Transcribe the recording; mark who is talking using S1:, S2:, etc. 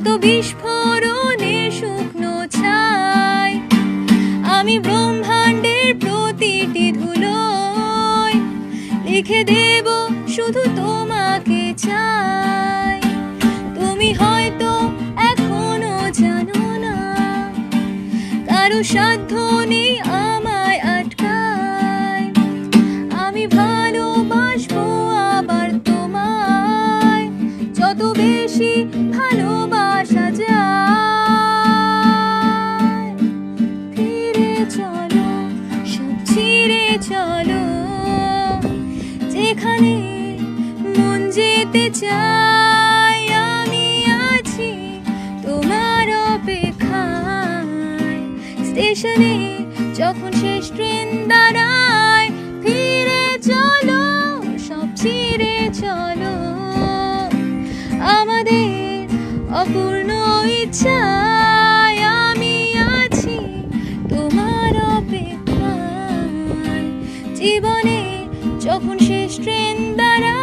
S1: শত বিস্ফোরণে শুকনো ছাই, আমি ব্রহ্মাণ্ডের প্রতিটি ধুলোয় লিখে দেব শুধু তোমাকে চাই। তুমি হয়তো এখনো জানো না, কারো সাধ্য নেই আমায় আটকায়। আমি ভালোবাসবো আবার তোমায়, যত বেশি ভালোবাসা যায়। ফিরে চলো, সব ছিঁড়ে চলো, যেখানে মন যেতে চায়। আমি আছি তোমার অপেক্ষায়, স্টেশনে যখন শেষ ট্রেন দাঁড়ায়। ফিরে চলো, সব ছিঁড়ে চলো, আমাদের অপূর্ণ ইচ্ছায়। আমি আছি তোমার অপেক্ষায়, জীবনে যখন শেষ ট্রেন দাঁড়ায়।